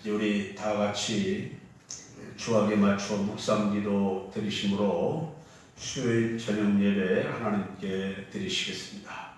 우리 다 같이 주학에 맞춰 묵상기도 드리심으로 수요일 저녁 예배 하나님께 드리시겠습니다.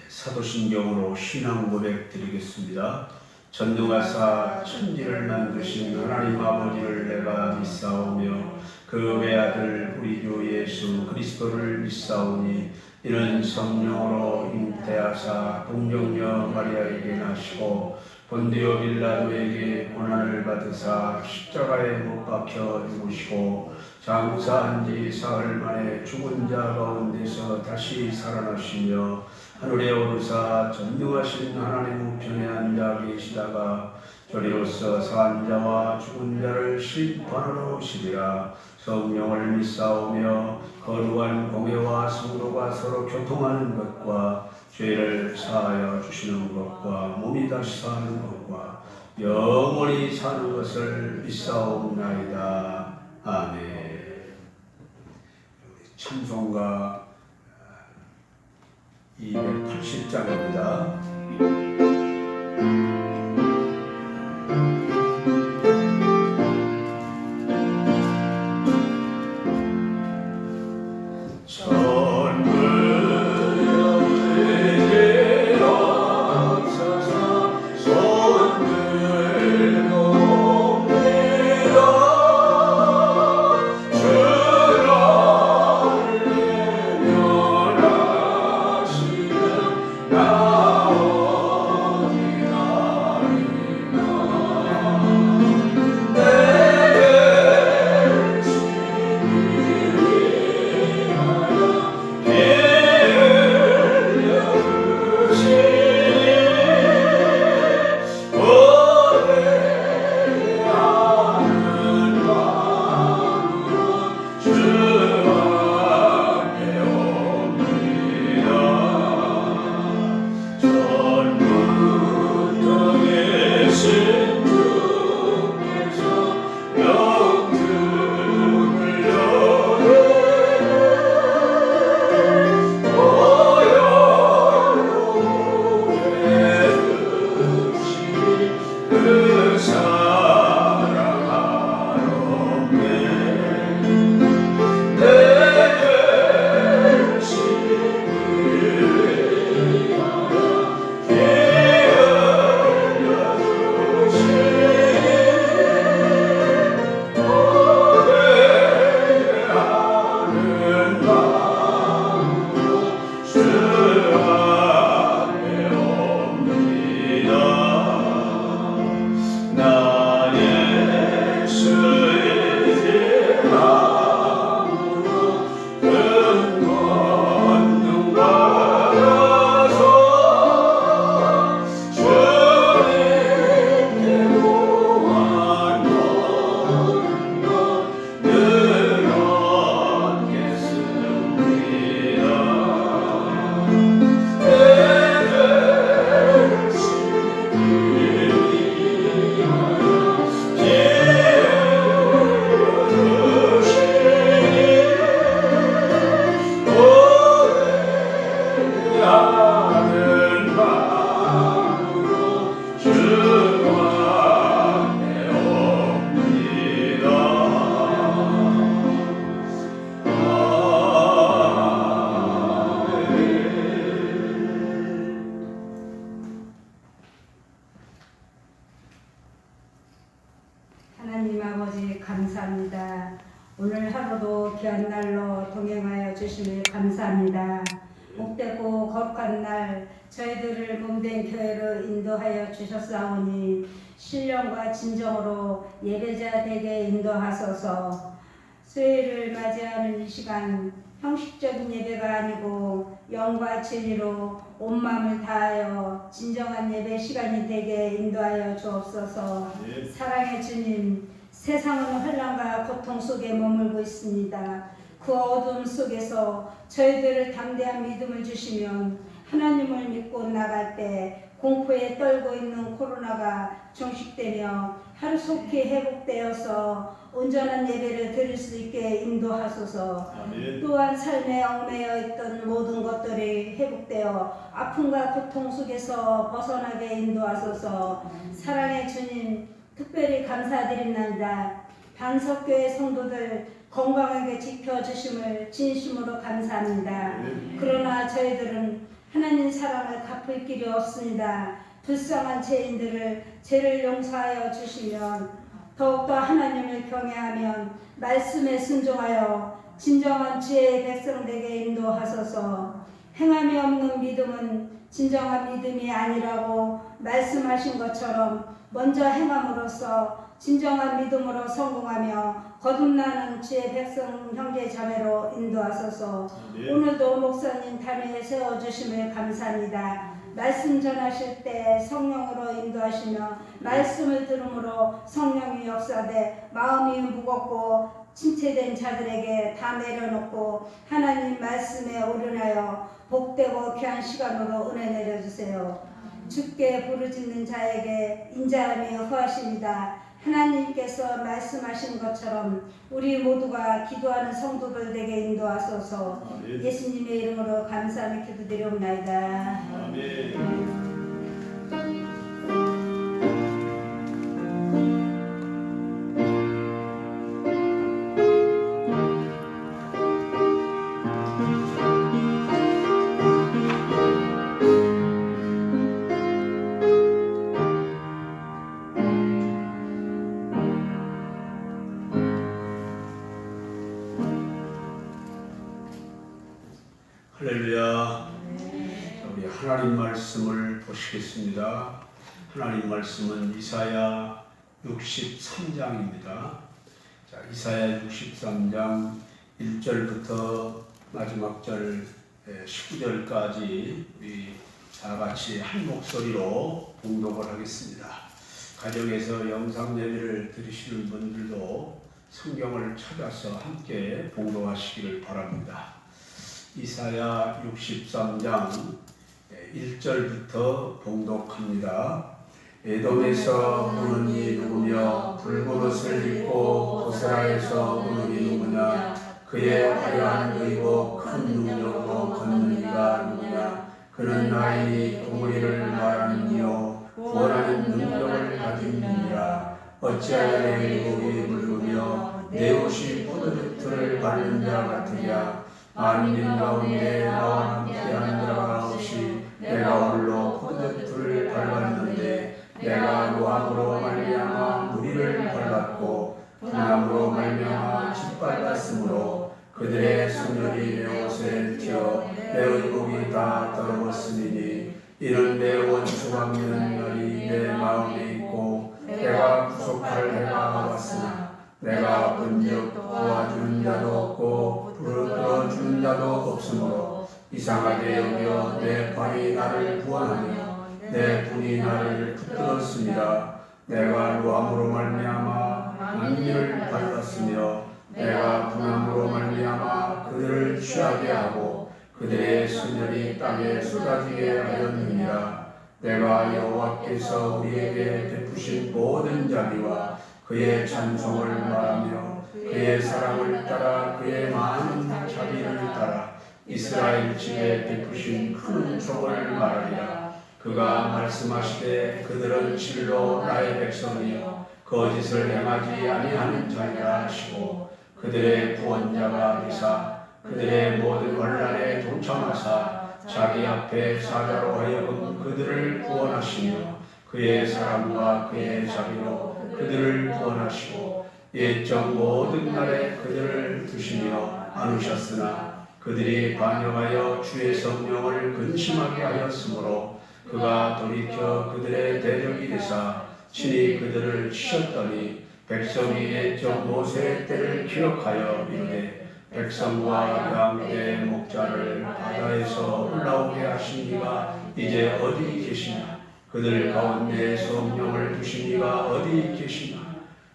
사도신경으로 신앙 고백 드리겠습니다. 전능하사 천지를 만드신 하나님 아버지를 내가 믿사오며 그 외아들 우리 주 예수 그리스도를 믿사오니 이는 성령으로 잉태하사 동정녀 마리아에게 나시고 본디오 빌라도에게 고난을 받으사 십자가에 못 박혀 죽으시고 장사한 지 사흘 만에 죽은 자 가운데서 다시 살아나시며 하늘에 오르사 전능하신 하나님 우편에 앉아 계시다가 저리로서 산 자와 죽은 자를 심판하러 오시리라. 성령을 믿사오며 거룩한 공회와 성도가 서로 교통하는 것과 죄를 사하여 주시는 것과 몸이 다시 사는 것과 영원히 사는 것을 믿사옵나이다. 아멘. 찬송가 280장입니다. 하나님 아버지 감사합니다. 오늘 하루도 귀한 날로 동행하여 주심에 감사합니다. 복되고 거룩한 날 저희들을 몸된 교회로 인도하여 주셨사오니 신령과 진정으로 예배자 되게 인도하소서. 수요일을 맞이하는 이 시간 형식적인 예배가 아니고 영과 진리로 온 마음을 다하여 진정한 예배 시간이 되게 인도하여 주옵소서. 사랑의 주님, 세상은 환난과 고통 속에 머물고 있습니다. 그 어둠 속에서 저희들을 담대한 믿음을 주시면 하나님을 믿고 나갈 때 공포에 떨고 있는 코로나가 종식되며 하루속히 회복되어서 온전한 예배를 드릴 수 있게 인도하소서. 또한 삶에 얽매여 있던 모든 것들이 회복되어 아픔과 고통 속에서 벗어나게 인도하소서. 사랑의 주님, 특별히 감사드립니다. 반석교회 성도들 건강하게 지켜주심을 진심으로 감사합니다. 그러나 저희들은 하나님 사랑을 갚을 길이 없습니다. 불쌍한 죄인들을 죄를 용서하여 주시면 더욱더 하나님을 경외하면 말씀에 순종하여 진정한 지혜의 백성 되게 인도하소서. 행함이 없는 믿음은 진정한 믿음이 아니라고 말씀하신 것처럼 먼저 행함으로써 진정한 믿음으로 성공하며 거듭나는 주의 백성 형제 자매로 인도하소서. 오늘도 목사님 단위에 세워주심을 감사합니다. 말씀 전하실 때 성령으로 인도하시며 말씀을 들음으로 성령이 역사돼 마음이 무겁고 침체된 자들에게 다 내려놓고 하나님 말씀에 올인하여 복되고 귀한 시간으로 은혜 내려주세요. 주께 부르짖는 자에게 인자함이 허하십니다. 하나님께서 말씀하신 것처럼 우리 모두가 기도하는 성도들 되게 인도하소서. 예수님의 이름으로 감사하며 기도드리옵나이다. 아멘. 할렐루야. 우리 하나님 말씀을 보시겠습니다. 하나님 말씀은 이사야 63장입니다. 자, 이사야 63장 1절부터 마지막 절 19절까지 우리 다 같이 한 목소리로 봉독을 하겠습니다. 가정에서 영상 예배를 들으시는 분들도 성경을 찾아서 함께 봉독하시기를 바랍니다. 이사야 63장 1절부터 봉독합니다. 에돔에서 오는 이 누구며 붉은 옷을 입고 보세라에서 오는 이 누구냐 그의 화려한 의복 큰 능력으로 걷는 이가 누구냐 그는 나의 동의를 말하는 이요 구원하는 능력을 가진 이니라. 어찌하여 내 의복이 붉으며 내 옷이 포도즙을 바르는 자 같으랴. 만민 가운데 나와 함께한 자가 없이 내가 홀로 포도즙을 밟았는데 내가 노함으로 말미암아 무리를 밟았고 분함으로 말미암아 짓밟았으므로 그들의 소멸이 내 옷에 튀어 내 의복이 다 더러웠으니 이는 내 원수 갚는 날이 내 마음에 있고 내가 구속할 해가 왔으나 내가 본즉 도와주는 자도 없고 불러주는 자도 없으므로 이상하게 여겨 내 발이 나를 구원하며 내 분이 나를 붙들었습니다. 내가 노함으로 말미암아 만민을 밟았으며 내가 분함으로 말미암아 그들을 취하게 하고 그들의 수멸이 땅에 쏟아지게 하였느니라. 내가 여호와께서 우리에게 베푸신 모든 자비와 그의 찬송을 말하며 그의 사랑을 따라 그의 많은 자비를 따라 이스라엘 집에 베푸신 큰 은총을 말하리라. 그가 말씀하시되 그들은 실로 나의 백성이요 거짓을 행하지 아니하는 자니라 하시고 그들의 구원자가 되사 그들의 모든 환난에 동참하사 자기 앞에 사자로 하여금 그들을 구원하시며 그의 사랑과 그의 자비로 그들을 구원하시고 옛적 모든 날에 그들을 두시며 안으셨으나 그들이 반역하여 주의 성령을 근심하게 하였으므로 그가 돌이켜 그들의 대적이 되사 친히 그들을 치셨더니 백성이 옛적 모세의 때를 기억하여 이르되 백성과 양떼 목자를 바다에서 올라오게 하신 이가 이제 어디 계시냐? 그들 가운데 성령을 두신 이가 어디 계시냐?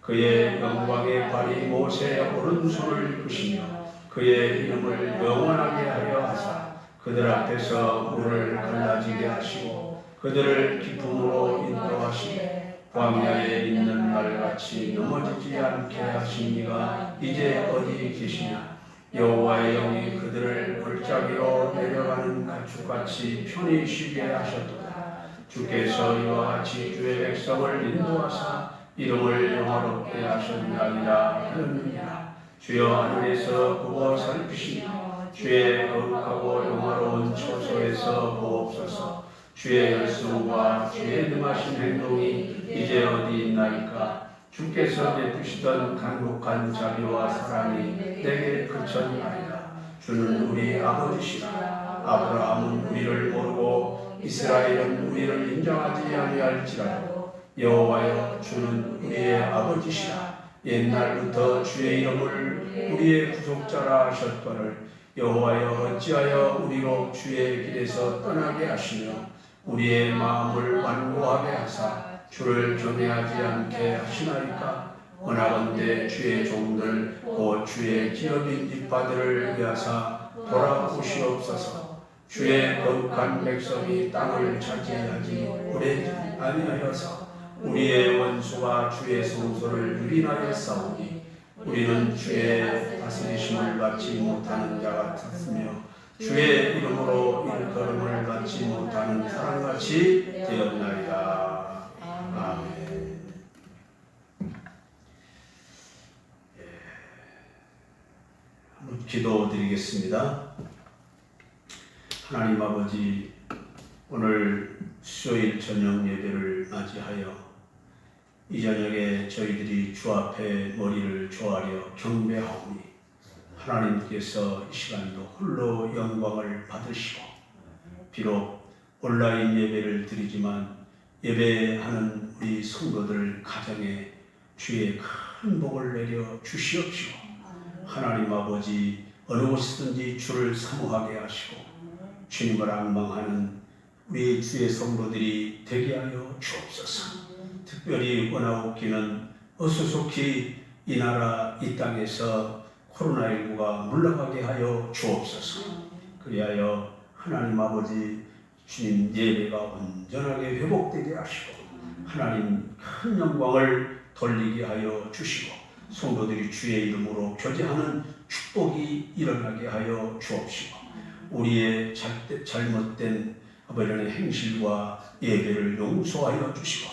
그의 영광의 발이 모세의 오른손을 드시며 그의 이름을 영원하게 하려 하사 그들 앞에서 물을 갈라지게 하시고 그들을 기쁨으로 인도하시고 광야에 있는 말같이 넘어지지 않게 하신 이가 이제 어디 계시냐? 여호와의 영이 그들을 골짜기로 내려가는 가축같이 편히 쉬게 하셨도다. 주께서 이와 같이 주의 백성을 인도하사 이름을 영화롭게 하셨나이다 하느니라. 주여 하늘에서 보고 살피시며 주의 거룩하고 영화로운 처소에서 보옵소서. 주의 열성과 주의 능하신 행동이 이제 어디 있나이까? 주께서 베푸시던 강력한 자비와 사랑이 내게 그쳤나이다. 주는 우리 아버지시라. 아브라함은 우리를 모르고 이스라엘은 우리를 인정하지 아니할지라도 여호와여 주는 우리의 아버지시라. 옛날부터 주의 이름을 우리의 구속자라 하셨거늘 여호와여 어찌하여 우리로 주의 길에서 떠나게 하시며 우리의 마음을 완고하게 하사 주를 경외하지 않게 하시나이까? 원하건대 주의 종들 곧 주의 기업인 이빠들을 위하사 돌아오시옵소서. 주의 거룩한 백성이 땅을 차지하지 오래 아니하여서 우리의 원수가 주의 성소를 유린하여 싸우니 우리는 주의 다스리심을 받지 못하는 자 같았으며 주의 이름으로 일컬음을 받지 못하는 사람같이 되었나이다. 아멘. 한번 기도드리겠습니다. 하나님 아버지, 오늘 수요일 저녁 예배를 맞이하여 이 저녁에 저희들이 주 앞에 머리를 조아려 경배하오니 하나님께서 이 시간도 홀로 영광을 받으시고 비록 온라인 예배를 드리지만 예배하는 우리 성도들 가정에 주의 큰 복을 내려 주시옵시고 하나님 아버지 어느 곳이든지 주를 사모하게 하시고 주님을 앙망하는 우리 주의 성도들이 되게 하여 주옵소서. 특별히 원하옵기는 어수속히 이 나라 이 땅에서 코로나19가 물러가게 하여 주옵소서. 그리하여 하나님 아버지 주님 예배가 온전하게 회복되게 하시고 하나님 큰 영광을 돌리게 하여 주시고 성도들이 주의 이름으로 교제하는 축복이 일어나게 하여 주옵시고 우리의 잘못된 아버지의 행실과 예배를 용서하여 주시고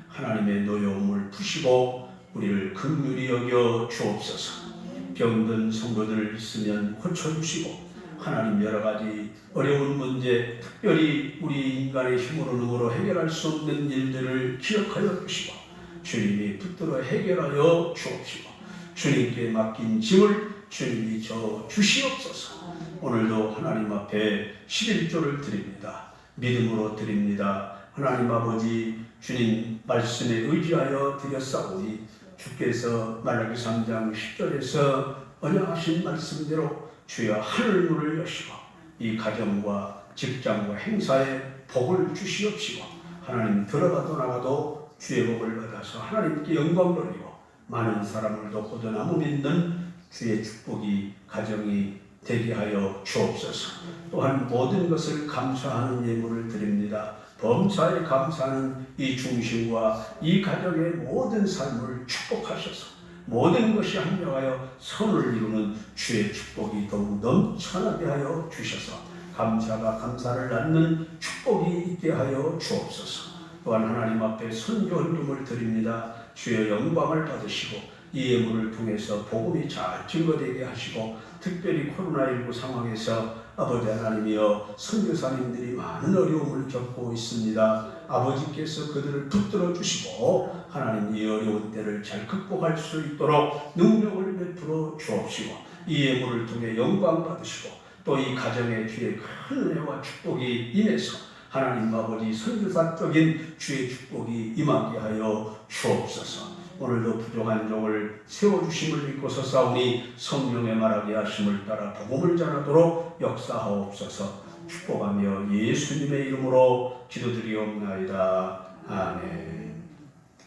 하나님의 노여움을 푸시고 우리를 긍휼히 여겨 주옵소서. 병든 성도들 있으면 고쳐주시고 하나님 여러 가지 어려운 문제 특별히 우리 인간의 힘으로 능으로 해결할 수 없는 일들을 기억하여 주시고 주님이 붙들어 해결하여 주옵시고 주님께 맡긴 짐을 주님이 져 주시옵소서. 오늘도 하나님 앞에 11조를 드립니다. 믿음으로 드립니다. 하나님 아버지 주님 말씀에 의지하여 드렸사오니 주께서 말라기 3장 10절에서 언약하신 말씀대로 주여 하늘 문을 여시고 이 가정과 직장과 행사에 복을 주시옵시고 하나님 들어가도 나가도 주의 복을 받아서 하나님께 영광 돌리고 많은 사람을 돕고도 나무 믿는 주의 축복이 가정이 되게 하여 주옵소서. 또한 모든 것을 감사하는 예물을 드립니다. 범사에 감사하는 이 중심과 이 가정의 모든 삶을 축복하셔서 모든 것이 합력하여 선을 이루는 주의 축복이 더욱 넘쳐나게 하여 주셔서 감사가 감사를 낳는 축복이 있게 하여 주옵소서. 또한 하나님 앞에 선교 헌금을 드립니다. 주의 영광을 받으시고 이 예물을 통해서 복음이 잘 증거되게 하시고 특별히 코로나19 상황에서 아버지 하나님이여 선교사님들이 많은 어려움을 겪고 있습니다. 아버지께서 그들을 붙들어 주시고 하나님 이 어려운 때를 잘 극복할 수 있도록 능력을 베풀어 주옵시고 이 예물을 통해 영광 받으시고 또 이 가정에 주의 큰 은혜와 축복이 임해서 하나님 아버지 선교사적인 주의 축복이 임하게 하여 주옵소서. 오늘도 부족한 종을 세워주심을 믿고 서사오니 성령의 말하게 하심을 따라 복음을 전하도록 역사하옵소서. 축복하며 예수님의 이름으로 기도드리옵나이다. 아멘.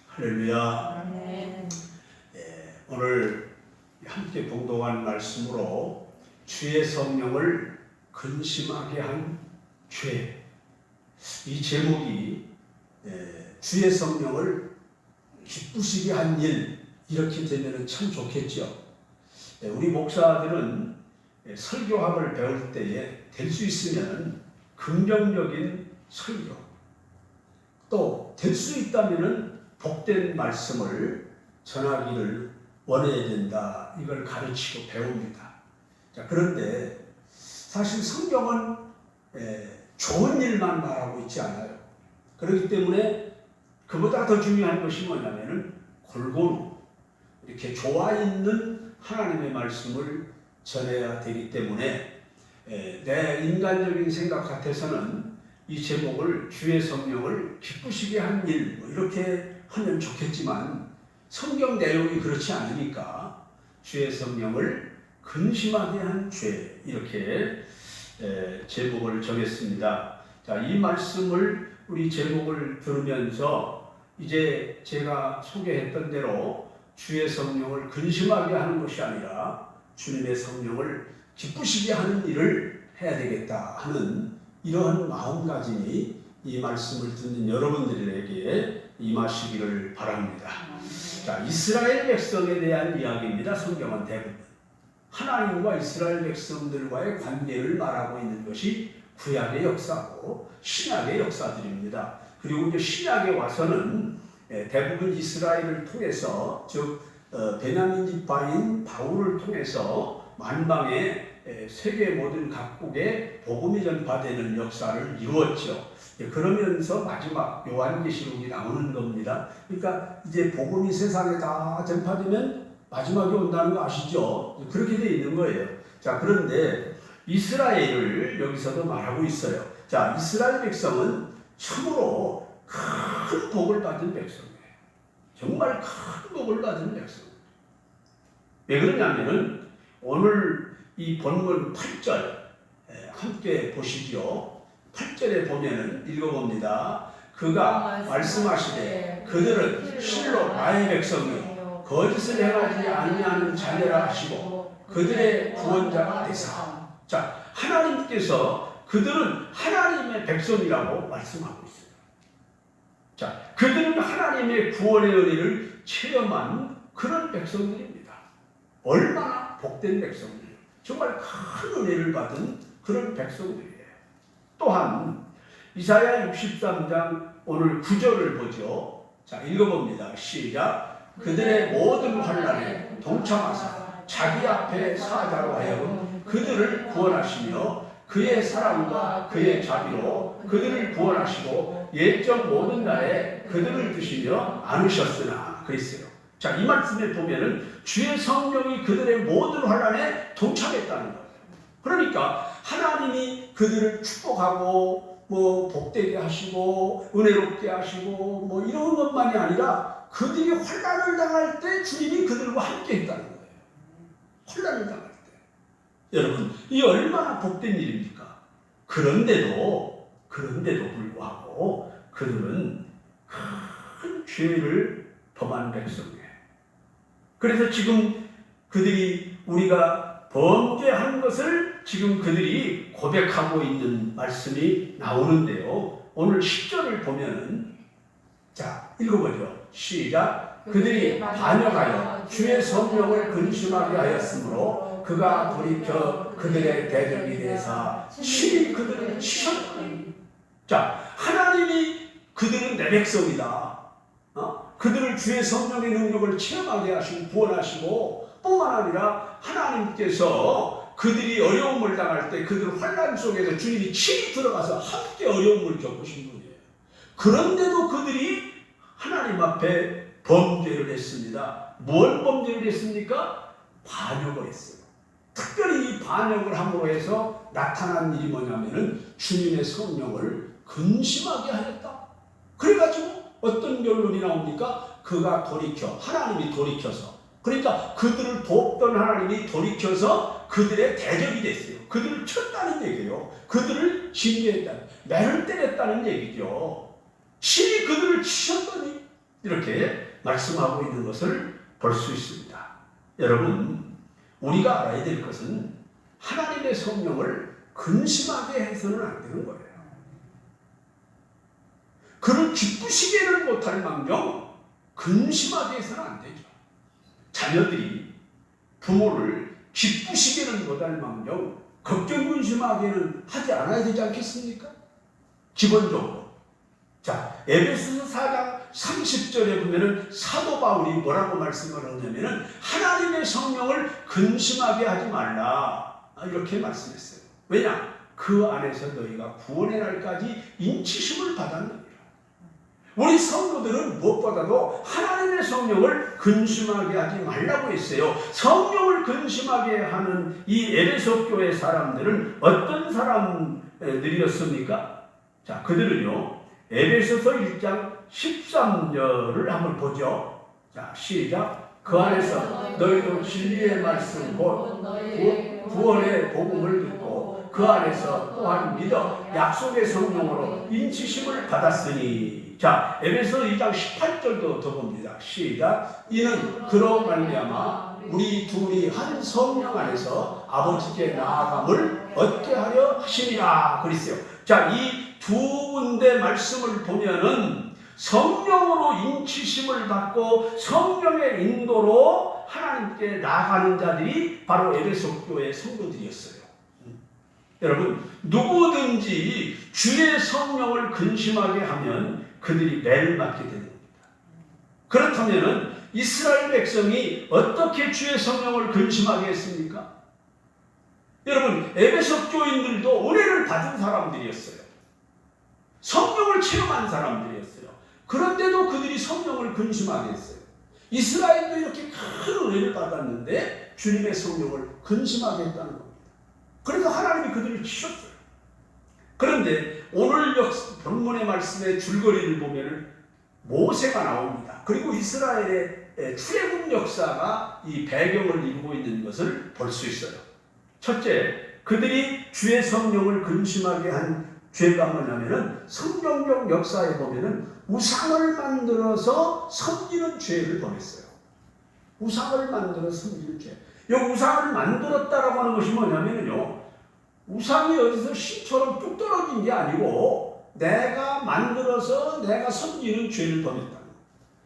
할렐루야. 아멘. 오늘 함께 봉독한 말씀으로 주의 성령을 근심하게 한 죄, 이 제목이 주의 성령을 기쁘시게 한 일, 이렇게 되면 참 좋겠죠. 우리 목사들은 설교학을 배울 때에 될 수 있으면 긍정적인 설교, 또 될 수 있다면 복된 말씀을 전하기를 원해야 된다. 이걸 가르치고 배웁니다. 자, 그런데 사실 성경은 좋은 일만 말하고 있지 않아요. 그렇기 때문에 그보다 더 중요한 것이 뭐냐면은 골고루 이렇게 좋아 있는 하나님의 말씀을 전해야 되기 때문에 내 인간적인 생각 같아서는 이 제목을 주의 성령을 기쁘시게 한 일, 이렇게 하면 좋겠지만 성경 내용이 그렇지 않으니까 주의 성령을 근심하게 한 죄, 이렇게 제목을 정했습니다. 자, 이 말씀을 우리 제목을 들으면서 이제 제가 소개했던 대로 주의 성령을 근심하게 하는 것이 아니라 주님의 성령을 기쁘시게 하는 일을 해야 되겠다 하는 이러한 마음가짐이 이 말씀을 듣는 여러분들에게 임하시기를 바랍니다. 자, 이스라엘 백성에 대한 이야기입니다. 성경은 대부분 하나님과 이스라엘 백성들과의 관계를 말하고 있는 것이 구약의 역사고 신약의 역사들입니다. 그리고 이제 신약에 와서는 대부분 이스라엘을 통해서, 즉 베냐민 지파인 바울을 통해서 만방의 세계 모든 각국에 복음이 전파되는 역사를 이루었죠. 그러면서 마지막 요한계시록이 나오는 겁니다. 그러니까 이제 복음이 세상에 다 전파되면 마지막이 온다는 거 아시죠? 그렇게 돼 있는 거예요. 자, 그런데 이스라엘을 여기서도 말하고 있어요. 자, 이스라엘 백성은 참으로 큰 복을 받은 백성이에요. 정말 큰 복을 받은 백성. 왜 그러냐면은 오늘 이 본문 8절 함께 보시죠. 8절에 보면은 읽어봅니다. 그가 말씀하시되 그들은 실로 나의 백성이요 거짓을 행하지 아니하는 자녀라 하시고 그들의 구원자가 되사. 자, 하나님께서 그들은 하나님의 백성이라고 말씀하고 있어요. 자, 그들은 하나님의 구원의 은혜를 체험한 그런 백성들입니다. 얼마나 복된 백성들이에요. 정말 큰 은혜를 받은 그런 백성들이에요. 또한 이사야 63장 오늘 9절을 보죠. 자, 읽어봅니다. 시작. 그들의 모든 환난에 동참하사 자기 앞에 사자로 하여금 그들을 구원하시며 그의 사랑과 그의 자비로 그들을 구원하시고 옛적 모든 날에 그들을 드시며 안으셨으나 그랬어요. 자, 이 말씀에 보면은 주의 성령이 그들의 모든 환난에 동참했다는 거예요. 그러니까 하나님이 그들을 축복하고 뭐 복되게 하시고 은혜롭게 하시고 뭐 이런 것만이 아니라 그들이 환난을 당할 때 주님이 그들과 함께 했다는 거예요. 환난을 당할 때. 여러분, 이 얼마나 복된 일입니까? 그런데도 불구하고 그들은 큰 죄를 범한 백성이에요. 그래서 지금 그들이 우리가 범죄한 것을 지금 그들이 고백하고 있는 말씀이 나오는데요. 오늘 10절을 보면은, 자, 읽어보죠. 시작. 그들이 반역하여 주의 성령을 근심하게 하였으므로 그가 돌이켜 그들의 대적이 되사 친히 그들을 치셨더니. 자, 하나님이 그들은 내 백성이다. 그들을 주의 성령의 능력을 체험하게 하시고 구원하시고 뿐만 아니라 하나님께서 그들이 어려움을 당할 때 그들 환난 속에서 주님이 친히 들어가서 함께 어려움을 겪으신 분이에요. 그런데도 그들이 하나님 앞에 범죄를 했습니다. 뭘 범죄를 했습니까? 반역을 했어요. 특별히 이 반역을 함으로 해서 나타난 일이 뭐냐면은 주님의 성령을 근심하게 하였다. 그래가지고 어떤 결론이 나옵니까? 그가 돌이켜 하나님이 돌이켜서 그러니까 그들을 돕던 하나님이 돌이켜서 그들의 대적이 됐어요. 그들을 쳤다는 얘기예요. 그들을 징계했다. 매를 때렸다는 얘기죠. 신이 그들을 치셨더니 이렇게 말씀하고 있는 것을 볼 수 있습니다. 여러분, 우리가 알아야 될 것은 하나님의 성령을 근심하게 해서는 안 되는 거예요. 그를 기쁘시게는 못할 망정 근심하게 해서는 안 되죠. 자녀들이 부모를 기쁘시게는 못할 망정 걱정 근심하게는 하지 않아야 되지 않겠습니까? 기본적으로. 자, 에베소서 4장 30절에 보면은 사도 바울이 뭐라고 말씀을 하냐면은 하나님의 성령을 근심하게 하지 말라 이렇게 말씀했어요. 왜냐? 그 안에서 너희가 구원의 날까지 인치심을 받았느니라. 우리 성도들은 무엇보다도 하나님의 성령을 근심하게 하지 말라고 했어요. 성령을 근심하게 하는 이 에베소 교회 사람들은 어떤 사람들이었습니까? 자, 그들은요, 에베소서 1장 13절을 한번 보죠. 자, 시작. 그 안에서 너희도 진리의 말씀 곧 구원의 복음을 듣고 그 안에서 또한 믿어 약속의 성령으로 인치심을 받았으니. 자, 에베소 2장 18절도 더 봅니다. 시작. 이는 그로 말미암아 우리 둘이 한 성령 안에서 아버지께 나아감을 얻게 하려 하시니라 그랬어요. 자, 이 두 군데 말씀을 보면은 성령으로 인치심을 받고 성령의 인도로 하나님께 나아가는 자들이 바로 에베소 교회 성도들이었어요. 여러분, 누구든지 주의 성령을 근심하게 하면 그들이 매를 맞게 되는 겁니다. 그렇다면은 이스라엘 백성이 어떻게 주의 성령을 근심하게 했습니까? 여러분, 에베소 교인들도 은혜를 받은 사람들이었어요. 성령을 체험한 사람들이었어요. 그런데도 그들이 성령을 근심하게 했어요. 이스라엘도 이렇게 큰 은혜를 받았는데 주님의 성령을 근심하게 했다는 겁니다. 그래서 하나님이 그들을 치셨어요. 그런데 오늘 본문의 말씀의 줄거리를 보면 모세가 나옵니다. 그리고 이스라엘의 출애굽 역사가 이 배경을 이루고 있는 것을 볼 수 있어요. 첫째, 그들이 주의 성령을 근심하게 한 죄가 뭐냐면은 성경적 역사에 보면은 우상을 만들어서 섬기는 죄를 범했어요. 우상을 만들어 섬기는 죄. 이 우상을 만들었다라고 하는 것이 뭐냐면요, 우상이 어디서 신처럼 뚝 떨어진 게 아니고 내가 만들어서 내가 섬기는 죄를 범했다는 거예요.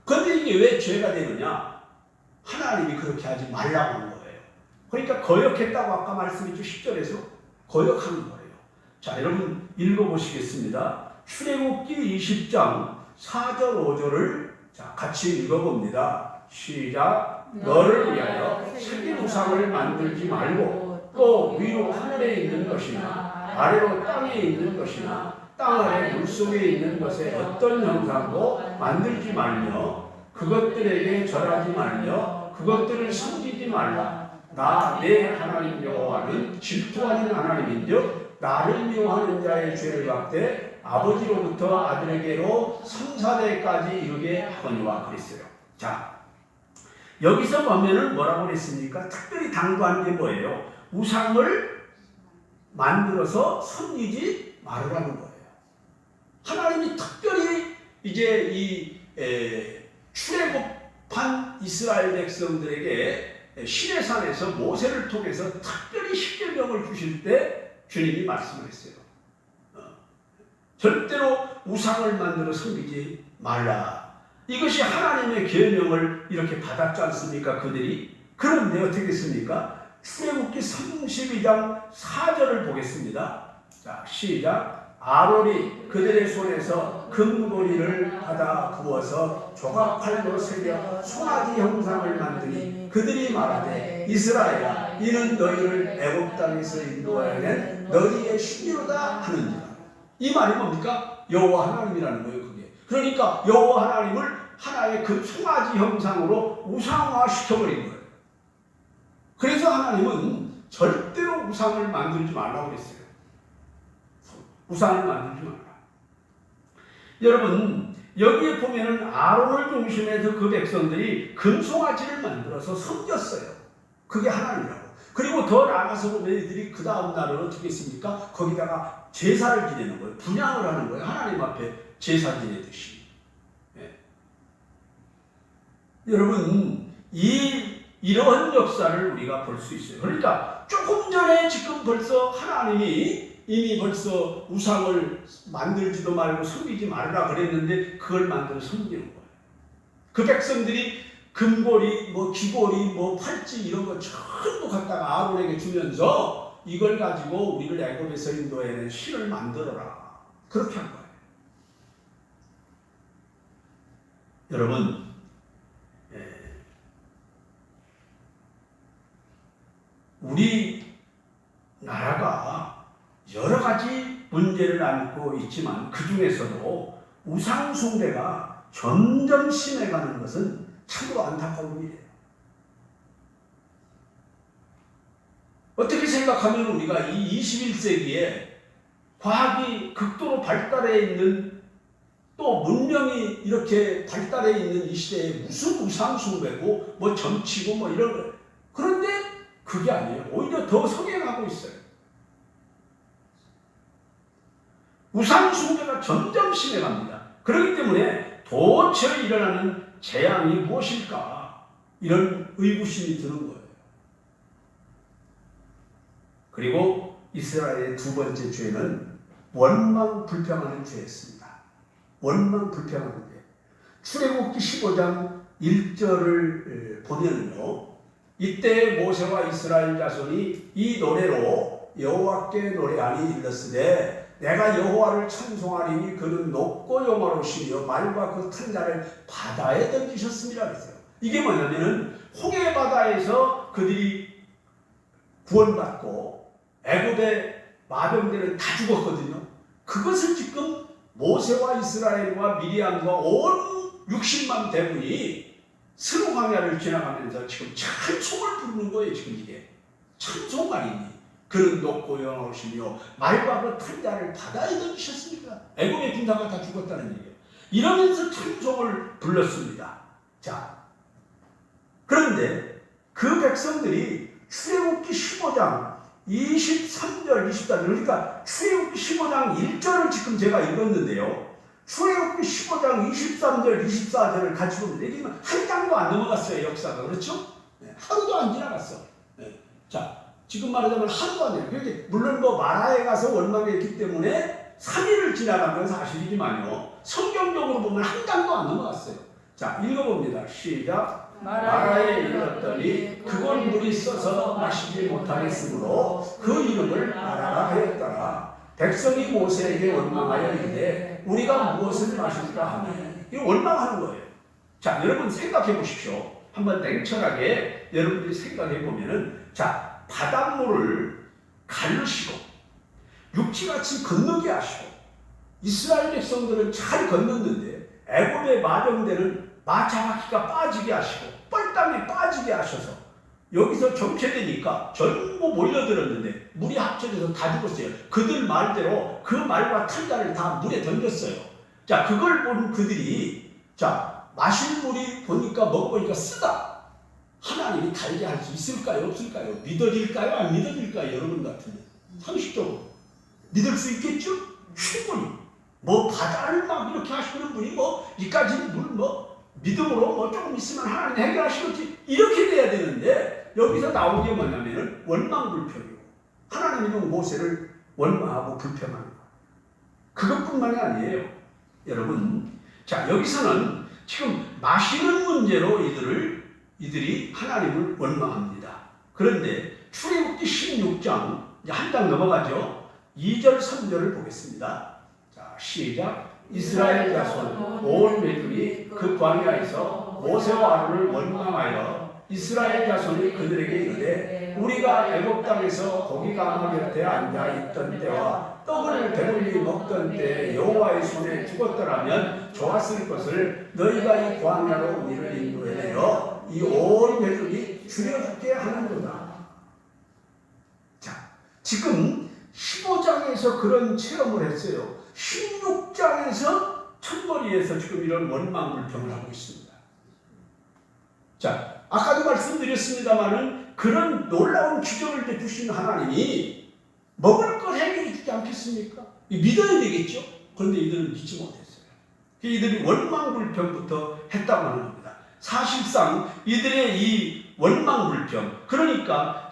그런데 이게 왜 죄가 되느냐? 하나님이 그렇게 하지 말라고 하는 거예요. 그러니까 거역했다고 아까 말씀했죠. 10절에서 거역하는 거예요. 자, 여러분 읽어보시겠습니다. 출애굽기 20장 4절 5절을 자, 같이 읽어봅니다. 시작. 너를 위하여 새긴 우상을 만들지 말고 또 위로 하늘에 있는 것이나 아래로 땅에 있는 것이나 땅 아래 물속에 있는 것에 어떤 형상도 만들지 말며 그것들에게 절하지 말며 그것들을 섬기지 말라. 나 내 하나님 여호와는 질투하는 하나님인즉 나를 미워하는 자의 죄를 갚되 아버지로부터 아들에게로 3, 4대까지 이르게 하거니와 그랬어요. 자, 여기서 보면은 뭐라고 그랬습니까? 특별히 당부한 게 뭐예요? 우상을 만들어서 섬기지 말으라는 거예요. 하나님이 특별히 이제 이 출애굽한 이스라엘 백성들에게 시내산에서 모세를 통해서 특별히 십계명을 주실 때 주님이 말씀을 했어요. 절대로 우상을 만들어 섬기지 말라. 이것이 하나님의 계명을 이렇게 받았지 않습니까? 그들이. 그런데 어떻게 했습니까? 출애굽기 32장 4절을 보겠습니다. 자, 시작. 아론이 그들의 손에서 금고리를 받아 부어서 조각칼로 새겨 송아지 형상을 만드니 그들이 말하되 이스라엘아 이는 너희를 애굽 땅에서 인도하여 낸 너희의 신이로다 하는지라. 이 말이 뭡니까? 여호와 하나님이라는 거예요. 그게. 그러니까 여호와 하나님을 하나의 그 송아지 형상으로 우상화 시켜버린 거예요. 그래서 하나님은 절대로 우상을 만들지 말라고 했어요. 우상을 만들지 말라. 여러분, 여기에 보면은 아론을 중심해서 그 백성들이 금송아지를 만들어서 섬겼어요. 그게 하나님이라고. 그리고 더 나아가서 보면 이들이 그 다음 날은 어떻게 했습니까? 거기다가 제사를 지내는 거예요. 분향을 하는 거예요. 하나님 앞에 제사 지내듯이. 예. 여러분, 이러한 역사를 우리가 볼 수 있어요. 그러니까 조금 전에 지금 벌써 하나님이 이미 벌써 우상을 만들지도 말고 섬기지 말라 그랬는데 그걸 만들어 섬기는 거예요. 그 백성들이 금고리, 귀고리, 팔찌 이런 거 전부 갖다가 아론에게 주면서 이걸 가지고 우리를 애굽에서 인도해낸 신을 만들어라. 그렇게 한 거예요. 여러분, 우리 나라가 여러 가지 문제를 안고 있지만 그 중에서도 우상 숭배가 점점 심해가는 것은 참으로 안타까운 일이에요. 어떻게 생각하면 우리가 이 21세기에 과학이 극도로 발달해 있는 또 문명이 이렇게 발달해 있는 이 시대에 무슨 우상 숭배고 점치고 이런 거예요. 그런데 그게 아니에요. 오히려 더 성행하고 있어요. 우상 숭배가 점점 심해갑니다. 그렇기 때문에 도처에 일어나는 재앙이 무엇일까? 이런 의구심이 드는 거예요. 그리고 이스라엘의 두 번째 죄는 원망 불평하는 죄였습니다. 원망 불평하는 죄. 출애굽기 15장 1절을 보면요. 이때 모세와 이스라엘 자손이 이 노래로 여호와께 노래하니 일렀으되 내가 여호와를 찬송하리니 그는 높고 영화로우시며 말과 그 탄자를 바다에 던지셨습니다 그랬어요. 이게 뭐냐면은 홍해 바다에서 그들이 구원받고 애굽의 마병들은 다 죽었거든요. 그것을 지금 모세와 이스라엘과 미리암과 온 60만 대군이 스루 광야를 지나가면서 지금 찬송을 부르는 거예요. 지금 이게 찬송 아니니 그는 높고 영화로우시며 말과 그 탄자를 바다에 던지셨습니다. 애굽의 군사가 다 죽었다는 얘기예요. 이러면서 찬송을 불렀습니다. 자, 그런데 그 백성들이 출애굽기 15장 23절 24절 그러니까 출애굽기 15장 1절을 지금 제가 읽었는데요. 출애굽기 15장 23절 24절을 같이 보면 이게 한 장도 안 넘어갔어요. 역사가. 그렇죠? 네, 하루도 안 지나갔어. 네. 자, 지금 말하자면 하루도 안 지나갔어요. 물론 마라에 가서 원망했기 때문에 3일을 지나간 건 사실이지만요. 성경적으로 보면 한 장도 안 넘어갔어요. 자, 읽어봅니다. 시작. 마라에 이르렀더니 그곳 물이 써서 마시지 못하겠으므로 그 이름을 마라라 하였더라. 백성이 모세에게 원망하여 이르되 우리가 무엇을 마실까 하니 이거 원망하는 거예요. 자, 여러분 생각해 보십시오. 한번 냉철하게 여러분들이 생각해 보면은 자, 바닷물을 가르시고 육지같이 건너게 하시고 이스라엘 백성들은 잘 건넜는데 애굽의 마병대는 마차바퀴가 빠지게 하시고 뻘땅에 빠지게 하셔서 여기서 정체되니까 전부 몰려들었는데 물이 합쳐져서 다 죽었어요. 그들 말대로 그 말과 탄자를 다 물에 던졌어요. 자, 그걸 본 그들이 자, 마실 물이 보니까 먹어보니까 쓰다. 하나님이 달게 할 수 있을까요? 없을까요? 믿어질까요? 안 믿어질까요? 여러분 같은데 상식적으로 믿을 수 있겠죠? 충분히 바다를 막 이렇게 하시는 분이 이까지 물 믿음으로 조금 있으면 하나님 해결하시겠지 이렇게 돼야 되는데 여기서 나온 게 뭐냐면은 원망불평이고 하나님이 모세를 원망하고 불평하는 거예요. 그것뿐만이 아니에요. 여러분, 자, 여기서는 지금 마시는 문제로 이들이 하나님을 원망합니다. 그런데 출애굽기 16장 한 장 넘어가죠. 2절 3절을 보겠습니다. 자, 시작. 이스라엘 자손 온 백성이 그 광야에서 모세와 아론을 원망하여 이스라엘 자손이 그들에게 이르되 우리가 애굽 땅에서 고기 가마 곁에 앉아 있던 때와 떡을 배불리 먹던 때 여호와의 손에 죽었더라면 좋았을 것을 너희가 이 광야로 우리를 인도해내어 이 온 백성이 죽여 죽게 하는도다. 자, 지금 15장에서 그런 체험을 했어요. 16장에서 턱머리에서 지금 이런 원망불평을 하고 있습니다. 자, 아까도 말씀드렸습니다마는 그런 놀라운 기적을 베푸신 하나님이 먹을 걸 해결해 주지 않겠습니까? 믿어야 되겠죠? 그런데 이들은 믿지 못했어요. 이들이 원망불평부터 했다고 하는 겁니다. 사실상 이들의 이 원망불평, 그러니까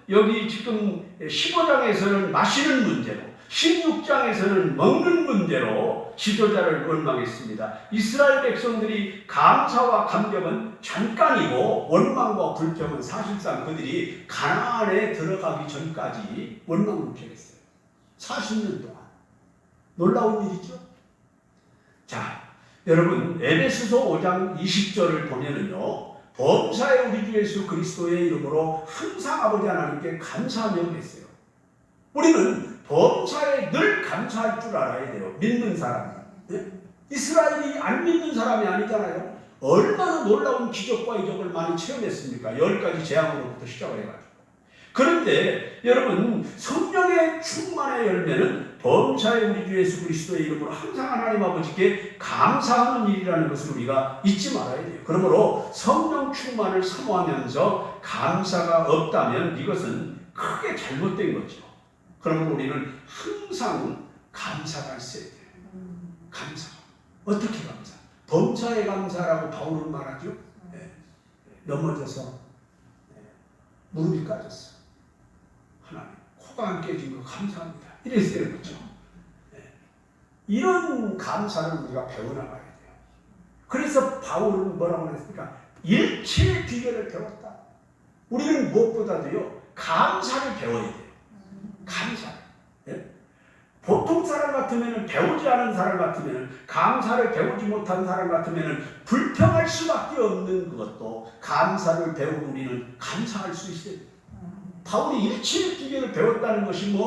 여기 15장에서는 마시는 문제로, 16장에서는 먹는 문제로 지도자를 원망했습니다. 이스라엘 백성들이 감사와 감격은 잠깐이고 원망과 불평은 사실상 그들이 가나안에 들어가기 전까지 원망불평했어요. 40년 동안. 놀라운 일이죠. 자, 여러분 에베소서 5장 20절을 보면은요, 범사에 우리 주 예수 그리스도의 이름으로 항상 아버지 하나님께 감사하며 했어요. 우리는 범사에 늘 감사할 줄 알아야 돼요. 믿는 사람이. 네? 이스라엘이 안 믿는 사람이 아니잖아요. 얼마나 놀라운 기적과 이적을 많이 체험했습니까? 10가지 재앙으로부터 시작해가지고. 그런데 여러분, 성령의 충만의 열매는 범사에 우리 주 예수 그리스도의 이름으로 항상 하나님 아버지께 감사하는 일이라는 것을 우리가 잊지 말아야 돼요. 그러므로 성령 충만을 사모하면서 감사가 없다면 이것은 크게 잘못된 거죠. 그러면 우리는 항상 감사가 있어야 돼요. 감사. 어떻게 감사? 범사의 감사라고 바울은 말하죠. 네. 넘어져서 무릎이 까졌어. 하나님, 코가 안 깨진 거 감사합니다. 이랬어요. 그렇죠? 네. 이런 감사를 우리가 배워나가야 돼요. 그래서 바울은 뭐라고 했습니까? 일체의 비결을 배웠다. 우리는 무엇보다도요, 감사를 배워야 돼요. 감사를. 네? 보통 사람 같으면, 배우지 않은 사람 같으면, 감사를 배우지 못한 사람 같으면 불평할 수밖에 없는 것도 감사를 배운 우리는 감사할 수 있어요. 바울이 일체의 비결을 배웠다는 것이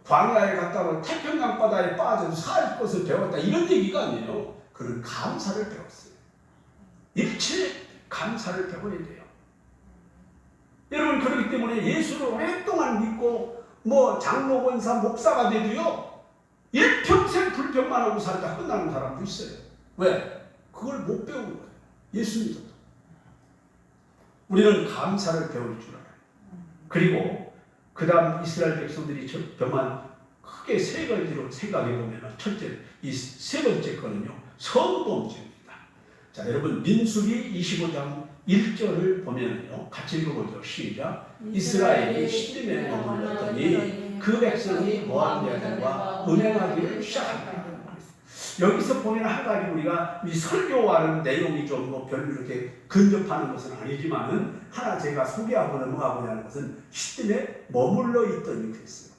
광야에 갔다가 태평양 바다에 빠져서 살 것을 배웠다 이런 얘기가 아니에요. 그런 감사를 배웠어요. 일체의 감사를 배워야 돼요. 여러분, 그렇기 때문에 예수를 오랫동안 믿고 장로, 권사, 목사가 돼도요, 일평생 불평만 하고 살다 끝나는 사람도 있어요. 왜? 그걸 못 배운 거예요. 예수 믿어도. 우리는 감사를 배울 줄 알아요. 그리고 그 다음 이스라엘 백성들이 정말 크게 세 가지로 생각해 보면, 첫째, 이 세 번째 거는요, 성범죄입니다. 자, 여러분, 민수기 25장 1절을 보면요, 같이 읽어보죠. 시작. 이스라엘이 시딤에 머물렀더니 그 백성이 모압 여자들과 은행하기를 시작한다. 여기서 보면 한 가지 우리가 이 설교하는 내용이 좀 별로 이렇게 근접하는 것은 아니지만은 하나 제가 소개하고 넘어가고자 하는 것은 시딤에 머물러 있더니 그랬어요.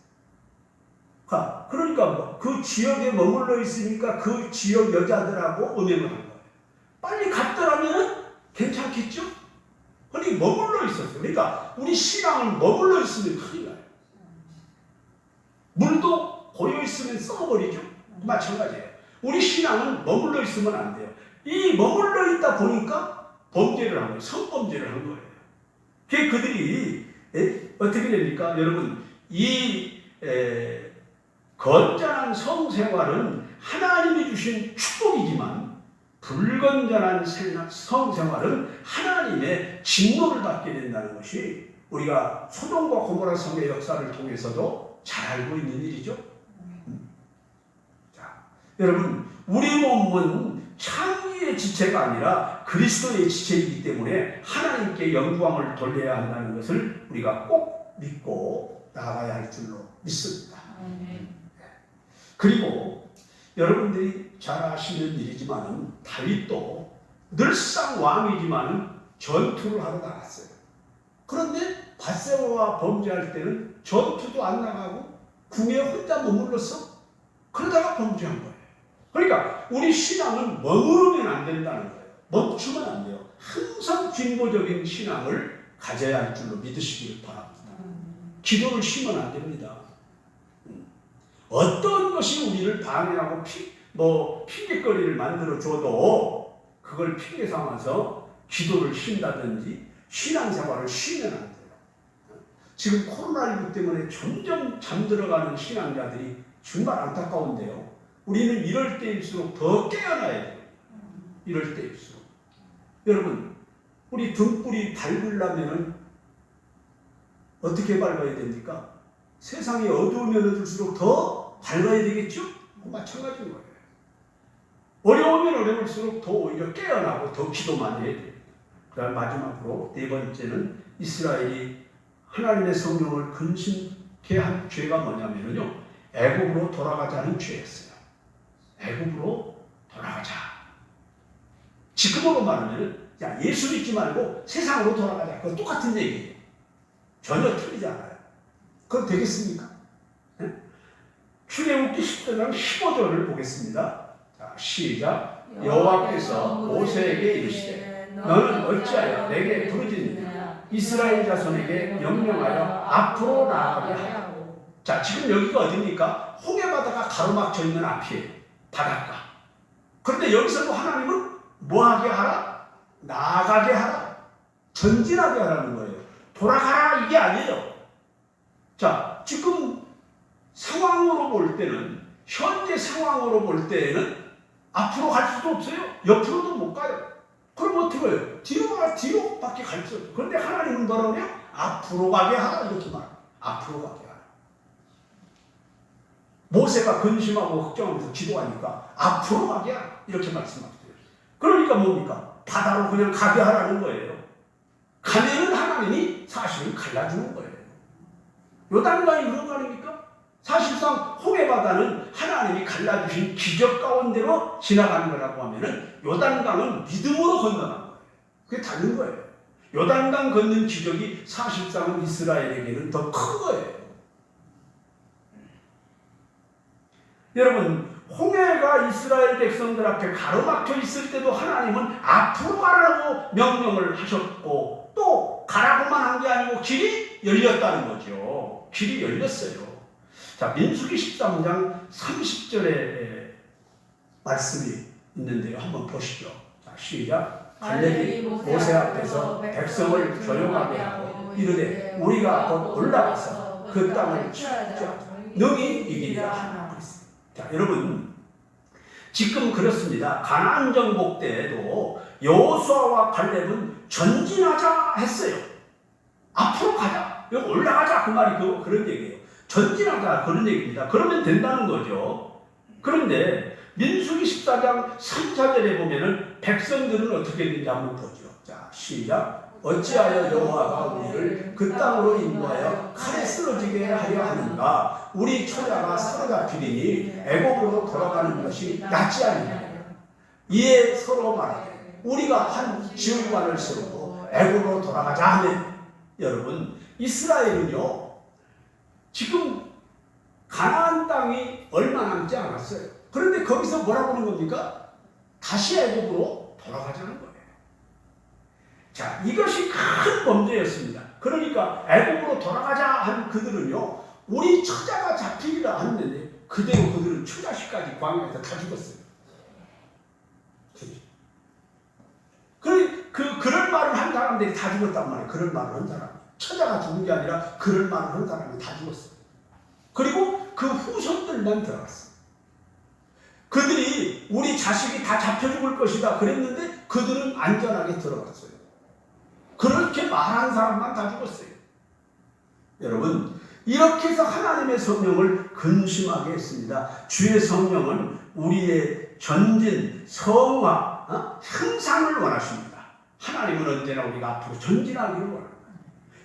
그러니까 그 지역에 머물러 있으니까 그 지역 여자들하고 은행을 한 거예요. 빨리 갔더라면 괜찮겠죠? 근데 머물러 있었어요. 그러니까 우리 신앙은 머물러 있으면 큰일 나요. 물도 고여 있으면 썩어버리죠. 마찬가지예요. 우리 신앙은 머물러 있으면 안 돼요. 이 머물러 있다 보니까 범죄를 한 거예요. 성범죄를 한 거예요. 그들이 어떻게 됩니까? 여러분, 이 건전한 성생활은 하나님이 주신 축복이지만 불건전한 성생활은 하나님의 진노를 받게 된다는 것이 우리가 소돔과 고모라 성의 역사를 통해서도 잘 알고 있는 일이죠. 자, 여러분, 우리 몸은 창의의 지체가 아니라 그리스도의 지체이기 때문에 하나님께 영광을 돌려야 한다는 것을 우리가 꼭 믿고 나가야 할 줄로 믿습니다. 그리고 여러분들이 잘 아시는 일이지만 다윗도 늘상 왕이지만 전투를 하러 나갔어요. 그런데 밧세바와 범죄할 때는 전투도 안 나가고 궁에 혼자 머물러서 그러다가 범죄한 거예요. 그러니까 우리 신앙은 머무르면 안 된다는 거예요. 멈추면 안 돼요. 항상 진보적인 신앙을 가져야 할 줄로 믿으시길 바랍니다. 기도를 쉬면 안 됩니다. 어떤 것이 우리를 방해하고 핑계거리를 만들어줘도 그걸 핑계 삼아서 기도를 쉰다든지 신앙생활을 쉬면 안 돼요. 지금 코로나19 때문에 점점 잠들어가는 신앙자들이 정말 안타까운데요. 우리는 이럴 때일수록 더 깨어나야 돼요. 이럴 때일수록. 여러분, 우리 등불이 밝으려면 어떻게 밝아야 됩니까? 세상이 어두우면 어두울수록 더 밝아야 되겠죠? 마찬가지인 거예요. 어려우면 어려울수록 더 오히려 깨어나고 더 기도 많이 해야 돼요. 그다음 마지막으로 네 번째는 이스라엘이 하나님의 성령을 근심케 한 죄가 뭐냐면요, 애굽으로 돌아가자는 죄였어요. 애굽으로 돌아가자. 지금으로 말하면 야, 예수 믿지 말고 세상으로 돌아가자. 그건 똑같은 얘기예요. 전혀 틀리지 않아요. 그건 되겠습니까? 네? 출애굽기 10장 15절을 보겠습니다. 자, 시작. 여호와께서 모세에게 이르시되 너는 어찌하여 내게 부르짖느냐 이스라엘 자손에게 명령하여 앞으로 나아가게 하라고. 자, 지금 여기가 어디입니까? 홍해바다가 가로막혀 있는 앞이에요. 바닷가. 그런데 여기서도 하나님은 뭐하게 하라? 나아가게 하라. 전진하게 하라는 거예요. 돌아가라 이게 아니에요. 자, 지금 상황으로 볼 때는, 현재 상황으로 볼 때는 앞으로 갈 수도 없어요. 옆으로도 못 가요. 그럼 어떻게 해요? 뒤로밖에 갈 수 없어요. 그런데 하나님은 뭐라고요? 앞으로 가게 하라 이렇게 말해요. 앞으로 가게 하라. 모세가 근심하고 걱정하면서 기도하니까 앞으로 가게 하라 이렇게 말씀하세요. 그러니까 뭡니까? 바다로 그냥 가게 하라는 거예요. 가면은 하나님이 사실은 갈라주는 거예요. 요단강이 그런 거 아닙니까? 사실상 홍해바다는 하나님이 갈라주신 기적 가운데로 지나가는 거라고 하면은 요단강은 믿음으로 건너가는 거예요. 그게 다른 거예요. 요단강 걷는 기적이 사실상은 이스라엘에게는 더 큰 거예요. 여러분, 홍해가 이스라엘 백성들 앞에 가로막혀 있을 때도 하나님은 앞으로 가라고 명령을 하셨고, 또 가라고만 한 게 아니고 길이 열렸다는 거죠. 길이 열렸어요. 자, 민수기 13장 30절에 말씀이 있는데요. 한번 보시죠. 자, 시작. 갈렙이 모세 앞에서 백성을 조용하게 하고 이르되 우리가 곧 올라가서 그 땅을 취하자 능히 이기리라 하나. 자, 여러분, 지금 그렇습니다. 가나안 정복 때에도 여호수아와 갈렙은 전진하자 했어요. 앞으로 가자, 여기 올라가자 그 말이 그런 얘기예요. 전진하자 그런 얘기입니다. 그러면 된다는 거죠. 그런데 민수기 14장 3, 4절에 보면은 백성들은 어떻게 되는지 한번 보죠. 자, 시작. 어찌하여 여호와가 우리를 그 땅으로 인도하여 칼에 쓰러지게 하려 하는가? 우리 처자가 사로잡히리니 애굽으로 돌아가는 것이 낫지 아니냐. 이에 서로 말하되 우리가 한 지휘관을 세우고 애굽으로 돌아가자 하면, 여러분, 이스라엘은요 지금 가나안 땅이 얼마 남지 않았어요. 그런데 거기서 뭐라고 하는 겁니까? 다시 애굽으로 돌아가자는 거예요. 자, 이것이 큰 범죄였습니다. 그러니까 애굽으로 돌아가자 한 그들은요, 우리 처자가 잡히리라 하는데 그대로 그들은 처자식까지 광야에서 다 죽었어요. 그런 말을 한 사람들이 다 죽었단 말이에요. 그런 말을 한 사람. 처자가 죽은 게 아니라 그런 말을 한 사람이 다 죽었어요. 그리고 그 후손들만 들어갔어요. 그들이 우리 자식이 다 잡혀 죽을 것이다 그랬는데 그들은 안전하게 들어갔어요. 그렇게 말한 사람만 다 죽었어요. 여러분, 이렇게 해서 하나님의 성령을 근심하게 했습니다. 주의 성령은 우리의 전진, 성화, 향상을 원하십니다. 하나님은 언제나 우리가 앞으로 전진하기를 원하는 거예요.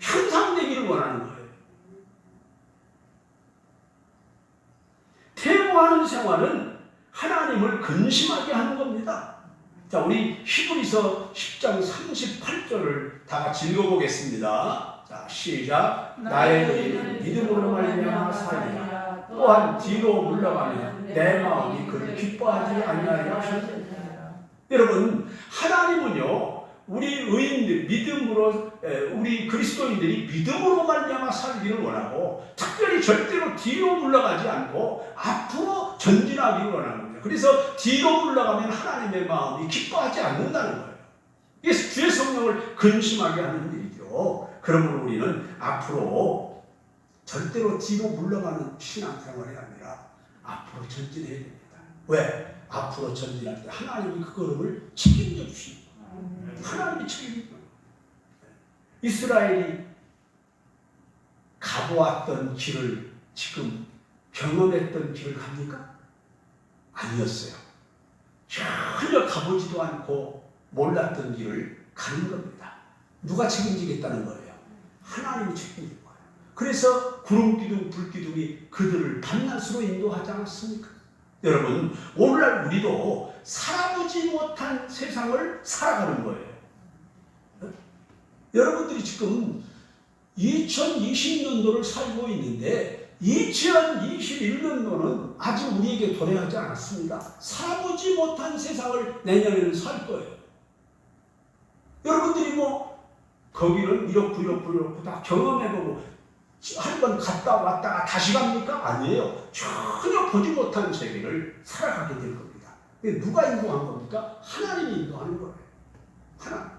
향상되기를 원하는 거예요. 퇴보하는 생활은 하나님을 근심하게 하는 겁니다. 자, 우리 히브리서 10장 38절을 다 같이 읽어보겠습니다. 자, 시작. 나의 의인은 믿음으로 말미암아 살리라. 또한 뒤로 물러가면 내 마음이 그를 기뻐하지 아니하리라 하셨습니다. 여러분, 하나님은요 우리 의인들 믿음으로, 우리 그리스도인들이 믿음으로 말미암아 살기를 원하고, 특별히 절대로 뒤로 물러가지 않고 앞으로 전진하기를 원하는 겁니다. 그래서 뒤로 물러가면 하나님의 마음이 기뻐하지 않는다는 거예요. 이게 주의 성령을 근심하게 하는 일이죠. 그러므로 우리는 앞으로 절대로 뒤로 물러가는 신앙생활이 아니라 앞으로 전진해야 됩니다. 왜? 앞으로 전진할 때 하나님이 그 걸음을 책임져 주시는 거예요. 하나님이 책임져. 이스라엘이 가보았던 길을 지금 경험했던 길을 갑니까? 아니었어요. 전혀 가보지도 않고 몰랐던 길을 가는 겁니다. 누가 책임지겠다는 거예요? 하나님이 책임질 거예요. 그래서 구름기둥, 불기둥이 그들을 밤낮으로 인도하지 않았습니까? 여러분, 오늘날 우리도 살아보지 못한 세상을 살아가는 거예요. 여러분들이 지금 2020년도를 살고 있는데 2021년도는 아직 우리에게 도래하지 않았습니다. 살아보지 못한 세상을 내년에는 살 거예요. 여러분들이 뭐 거기를 이렇고 다 경험해보고 한 번 갔다 왔다가 다시 갑니까? 아니에요. 전혀 보지 못한 세계를 살아가게 될 겁니다. 누가 인도한 겁니까? 하나님이 인도하는 거예요. 하나님.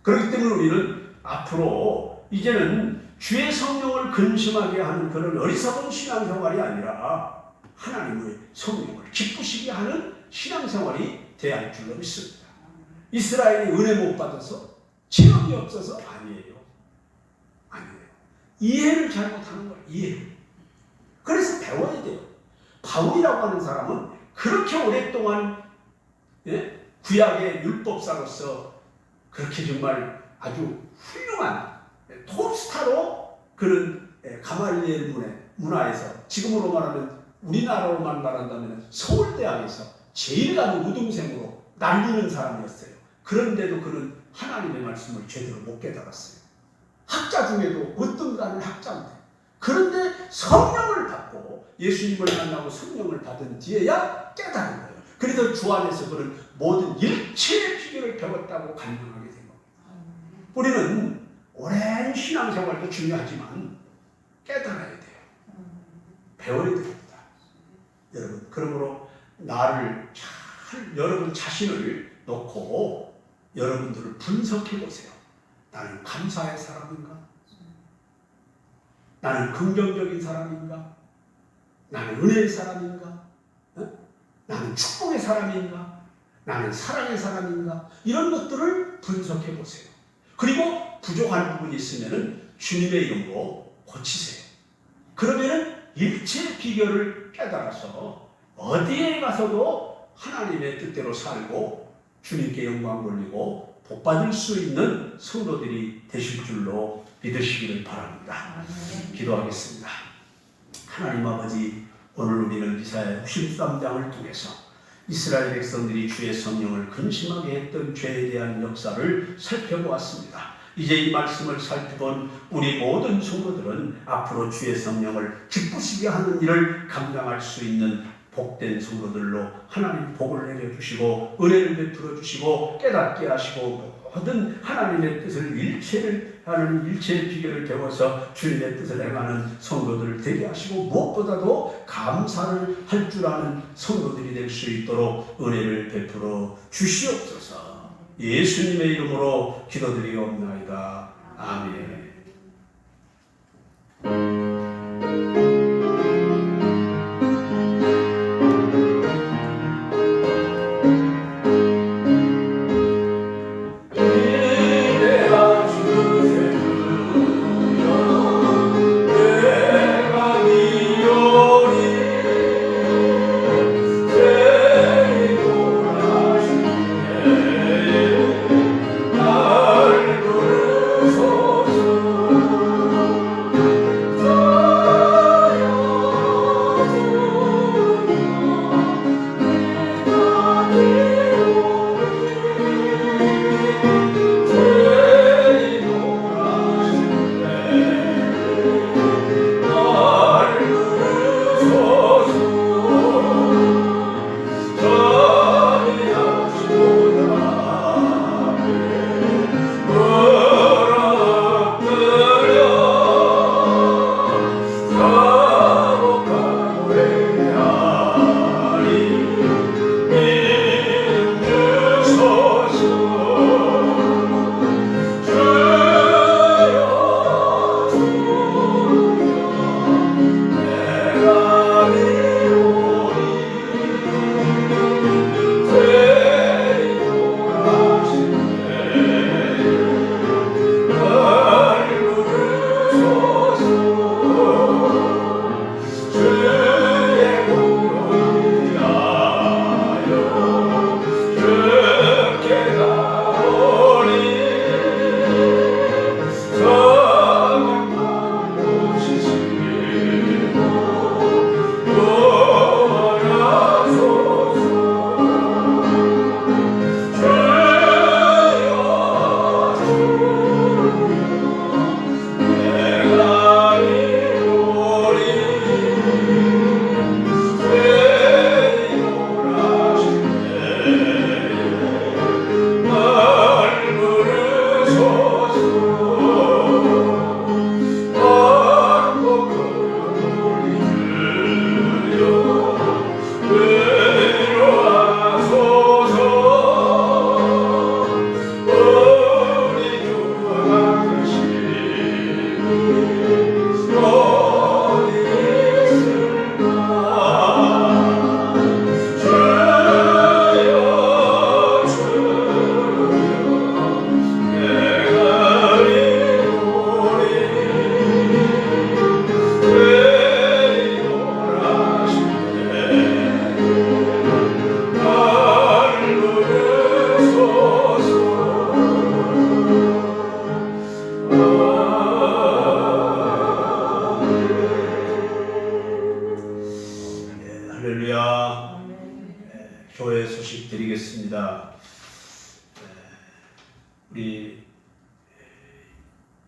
그렇기 때문에 우리는 앞으로 이제는 주의 성령을 근심하게 하는 그런 어리석은 신앙생활이 아니라 하나님의 성령을 기쁘시게 하는 신앙생활이 돼야 할 줄로 믿습니다. 이스라엘이 은혜 못 받아서 체험이 없어서 아니에요. 아니에요. 이해를 잘못하는 거예요. 이해를. 그래서 배워야 돼요. 바울이라고 하는 사람은 그렇게 오랫동안 구약의 율법사로서 그렇게 정말 아주 훌륭한 톱스타로 그런 가말리엘 문화에서 지금으로 말하면 우리나라로만 말한다면 서울대학에서 제일 가는 우등생으로 날리는 사람이었어요. 그런데도 그는 하나님의 말씀을 제대로 못 깨달았어요. 학자 중에도 어떤가는 학자인데 그런데 성령을 받고 예수님을 만나고 성령을 받은 뒤에야 깨달은 거예요. 그래서 주 안에서 그는 모든 일체의 비결을 배웠다고 간증하게 된 겁니다. 우리는 오랜 신앙생활도 중요하지만 깨달아야 돼요. 배워야 됩니다. 여러분, 그러므로 나를 잘 여러분 자신을 놓고 여러분들을 분석해 보세요. 나는 감사의 사람인가? 나는 긍정적인 사람인가? 나는 은혜의 사람인가? 나는 축복의 사람인가? 나는 사랑의 사람인가? 이런 것들을 분석해 보세요. 그리고 부족한 부분이 있으면 주님의 이름으로 고치세요. 그러면 일체의 비결을 깨달아서 어디에 가서도 하나님의 뜻대로 살고 주님께 영광 돌리고 복받을 수 있는 성도들이 되실 줄로 믿으시기를 바랍니다. 기도하겠습니다. 하나님 아버지, 오늘 우리는 이사야 63장을 통해서 이스라엘 백성들이 주의 성령을 근심하게 했던 죄에 대한 역사를 살펴보았습니다. 이제 이 말씀을 살펴본 우리 모든 성도들은 앞으로 주의 성령을 기쁘시게 하는 일을 감당할 수 있는 복된 성도들로 하나님 복을 내려주시고 은혜를 베풀어 주시고 깨닫게 하시고 모든 하나님의 뜻을 일체를 하는 일체의 비결을 배워서 주님의 뜻을 행하는 성도들을 되게 하시고 무엇보다도 감사를 할 줄 아는 성도들이 될 수 있도록 은혜를 베풀어 주시옵소서. 예수님의 이름으로 기도드리옵나이다. 아멘. 날 부르소서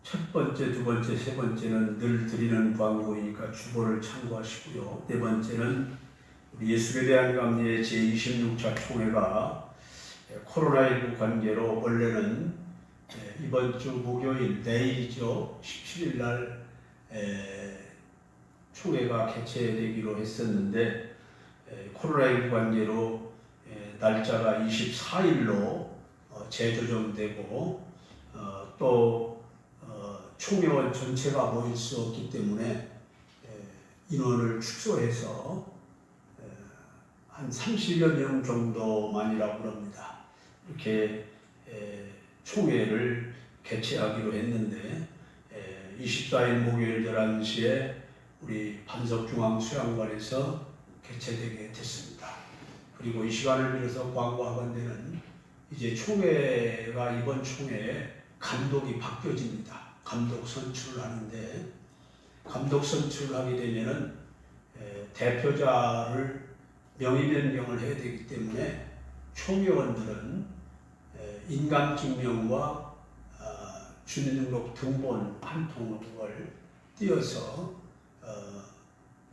첫 번째, 두 번째, 세 번째는 늘 드리는 광고이니까 주보를 참고하시고요. 네 번째는 우리 예술에 대한 강의의 제26차 총회가 코로나19 관계로 원래는 이번 주 목요일 내일이죠. 17일 날 총회가 개최되기로 했었는데 코로나19 관계로 날짜가 24일로 재조정되고 또 총회원 전체가 모일 수 없기 때문에 인원을 축소해서 한 30여 명 정도만이라고 합니다. 이렇게 총회를 개최하기로 했는데 24일 목요일 11시에 우리 반석중앙수양관에서 개최되게 됐습니다. 그리고 이 시간을 빌어서 광고하건대는 이제 총회가 이번 총회에 감독이 바뀌어집니다. 감독 선출을 하는데 감독 선출을 하게 되면은 대표자를 명의 변경을 해야 되기 때문에 총회원들은 인감증명과 주민등록 등본 한 통을 띄어서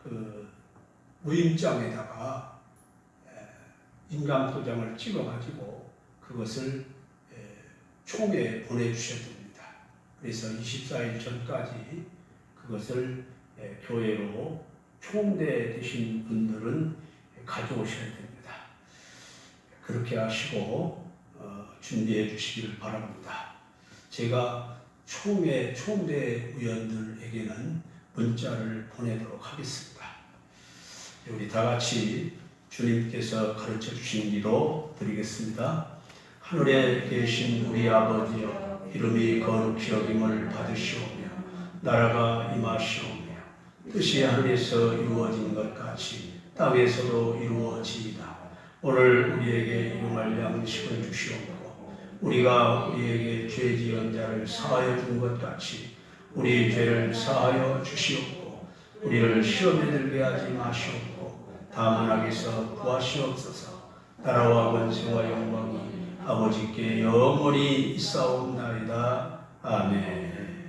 그 무임장에다가 인감도장을 찍어가지고 그것을 총회에 보내주셔야 됩니다. 그래서 24일 전까지 그것을 교회로 총대 되신 분들은 가져오셔야 됩니다. 그렇게 하시고 준비해 주시길 바랍니다. 제가 총대 의원들에게는 문자를 보내도록 하겠습니다. 우리 다 같이 주님께서 가르쳐 주신 기도 드리겠습니다. 하늘에 계신 우리 아버지여, 이름이 거룩히 여김을 받으시오며 나라가 임하시오며 뜻이 하늘에서 이루어진 것 같이 땅에서도 이루어지이다. 오늘 우리에게 용할 양식을 주시옵고 우리가 우리에게 죄 지은 자를 사하여 준 것 같이 우리 죄를 사하여 주시옵고 우리를 시험에 들게 하지 마시옵고 다만 악에서 구하시옵소서. 나라와 권세와 영광이 아버지께 영원히 있사옵나이다. 아멘.